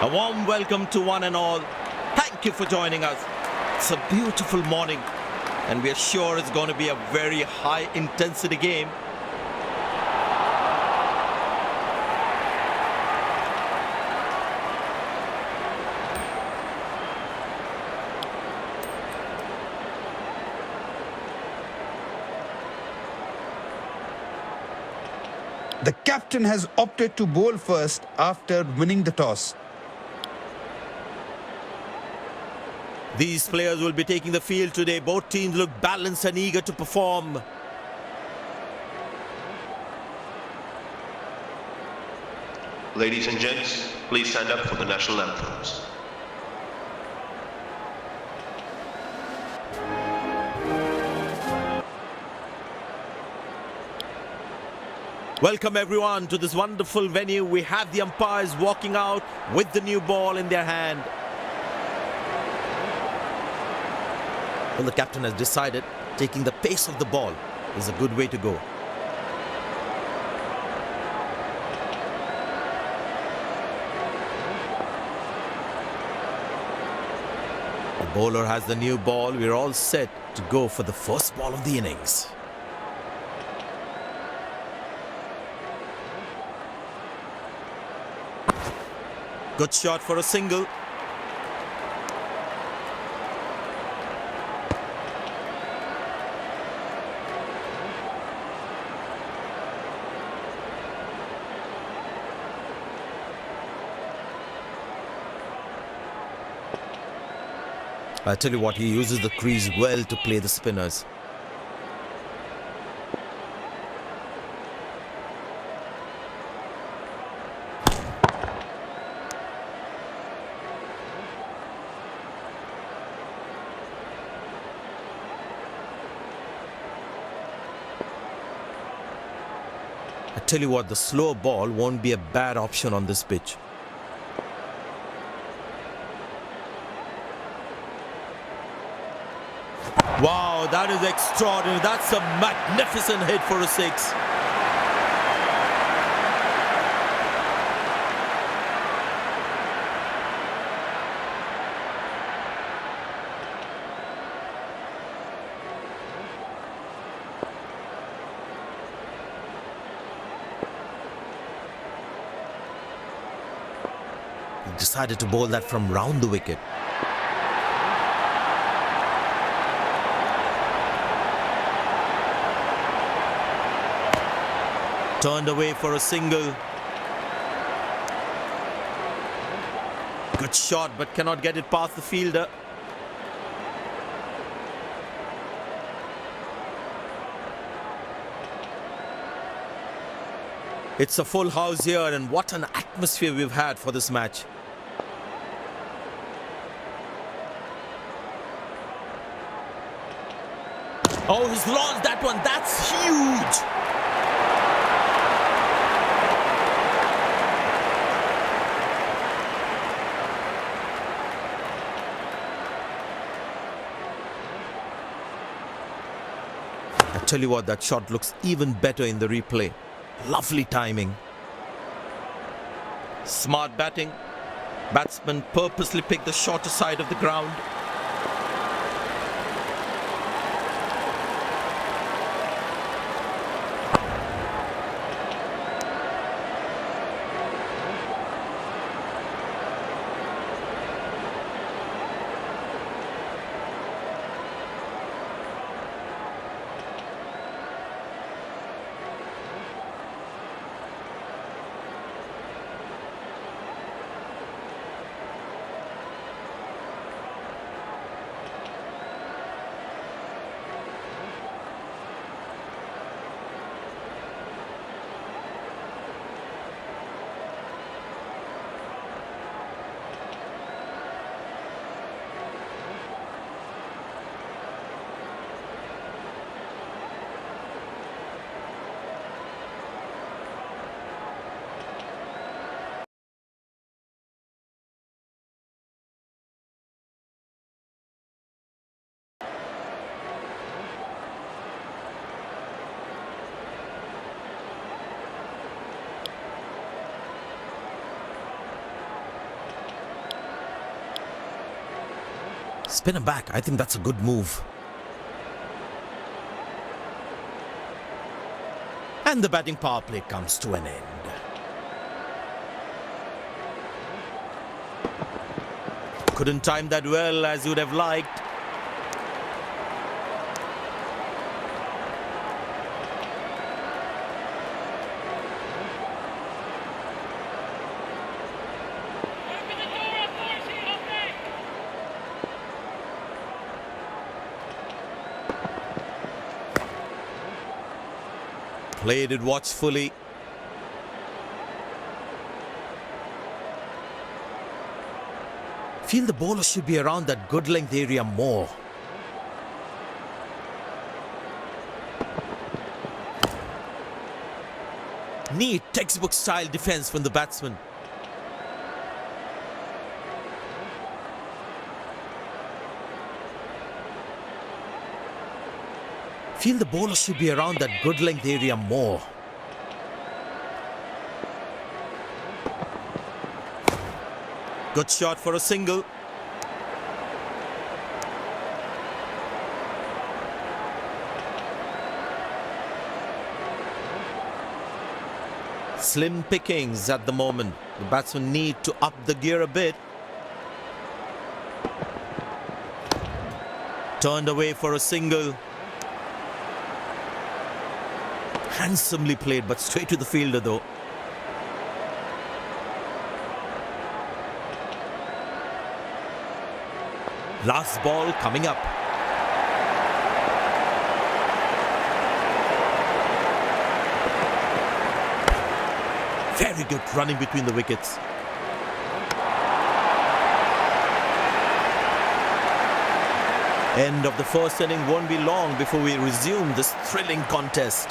A warm welcome to one and all. Thank you for joining us. It's a beautiful morning and we are sure it's going to be a very high intensity game. The captain has opted to bowl first after winning the toss. These players will be taking the field today. Both teams look balanced and eager to perform. Ladies and gents, please stand up for the national anthems. Welcome everyone to this wonderful venue. We have the umpires walking out with the new ball in their hand. Well, the captain has decided taking the pace of the ball is a good way to go. The bowler has the new ball. We're all set to go for the first ball of the innings. Good shot for a single. I tell you what, he uses the crease well to play the spinners. I tell you what, the slow ball won't be a bad option on this pitch. Wow, that is extraordinary. That's a magnificent hit for a six. He decided to bowl that from round the wicket. Turned away for a single. Good shot, but cannot get it past the fielder. It's a full house here, and what an atmosphere we've had for this match. Oh, he's launched that one. That's huge. I tell you what, that shot looks even better in the replay. Lovely timing. Smart batting. Batsman purposely picked the shorter side of the ground. Spin him back. I think that's a good move. And the batting power play comes to an end. Couldn't time that well as you'd have liked. Played it watchfully. Feel the bowler should be around that good length area more. Neat textbook style defense from the batsman. Feel the bowler should be around that good length area more. Good shot for a single. Slim pickings at the moment. The batsmen need to up the gear a bit. Turned away for a single. Handsomely played, but straight to the fielder though. Last ball coming up. Very good running between the wickets. End of the first inning won't be long before we resume this thrilling contest.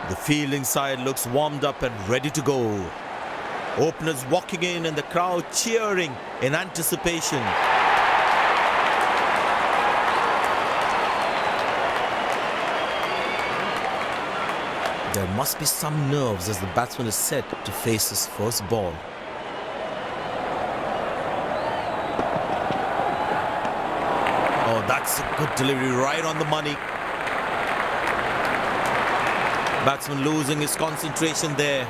The fielding side looks warmed up and ready to go. Openers walking in and the crowd cheering in anticipation. There must be some nerves as the batsman is set to face his first ball. Oh, that's a good delivery, right on the money. Batsman losing his concentration there.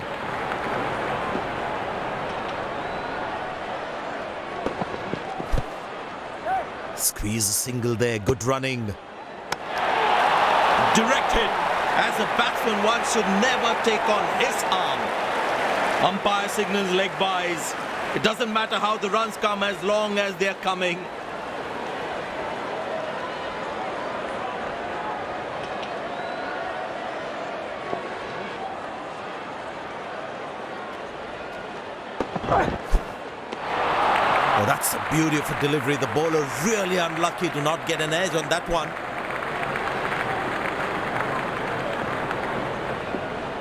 Squeeze a single there, good running. Directed. As a batsman, one should never take on his arm. Umpire signals leg byes. It doesn't matter how the runs come as long as they're coming. Oh, that's a beauty of a delivery. The bowler really unlucky to not get an edge on that one.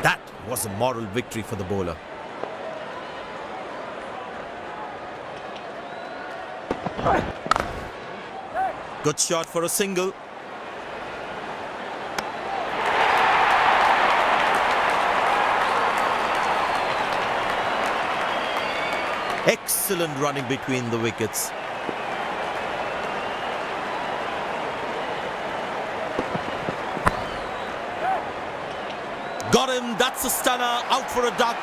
That was a moral victory for the bowler. Good shot for a single. Excellent running between the wickets. Got him. That's a stunner. Out for a duck.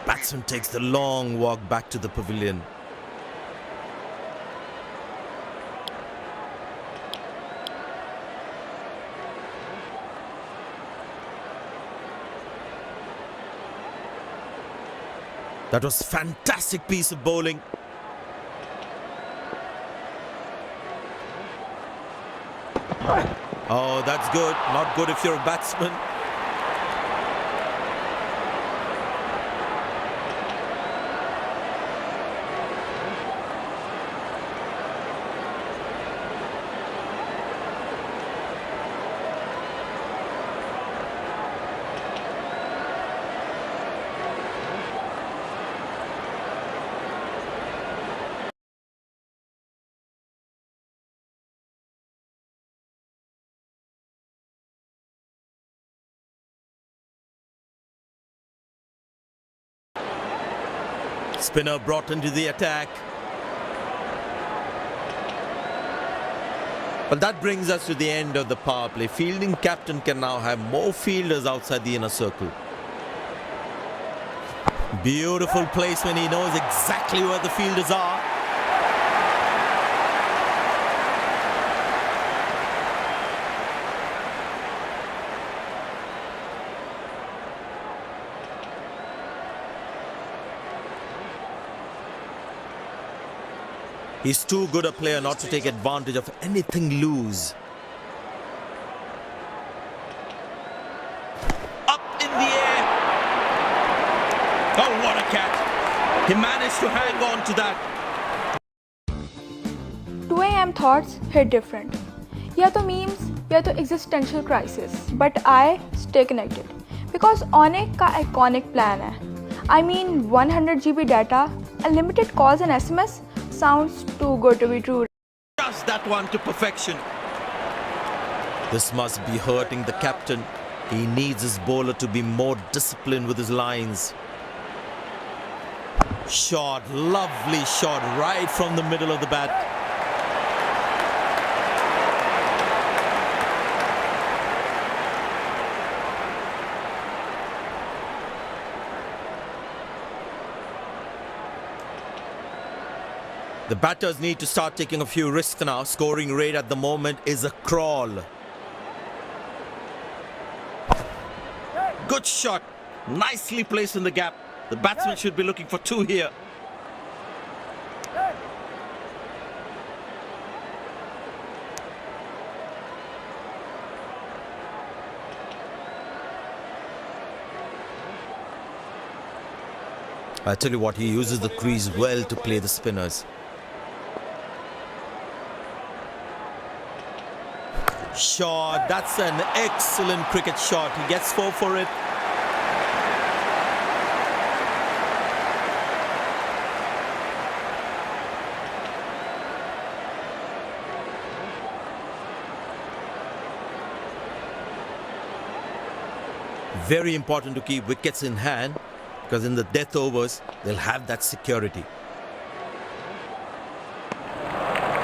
Batsman takes the long walk back to the pavilion. That was fantastic piece of bowling. Oh, that's good. Not good if you're a batsman. Spinner brought into the attack. But that brings us to the end of the power play. Fielding captain can now have more fielders outside the inner circle. Beautiful placement. He knows exactly where the fielders are. He's too good a player not to take advantage of anything loose. Up in the air. Oh, what a catch. He managed to hang on to that. 2 a.m. thoughts hit different. या तो memes या तो existential crisis. But I stay connected. Because Onyx का iconic plan है. I mean 100 GB data, unlimited calls and SMS sounds too good to be true. Just that one to perfection. This must be hurting the captain. He needs his bowler to be more disciplined with his lines. Shot, lovely shot right from the middle of the bat. The batters need to start taking a few risks now. Scoring rate at the moment is a crawl. Good shot. Nicely placed in the gap. The batsman should be looking for 2 here. I tell you what, he uses the crease well to play the spinners. Shot, that's an excellent cricket shot. He gets 4 for it. Very important to keep wickets in hand, because in the death overs, they'll have that security.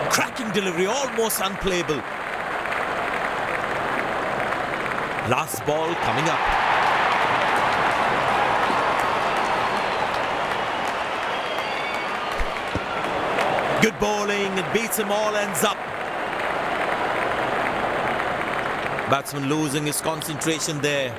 Cracking delivery, almost unplayable. Last ball coming up. Good bowling, it beats him all, ends up. Batsman losing his concentration there.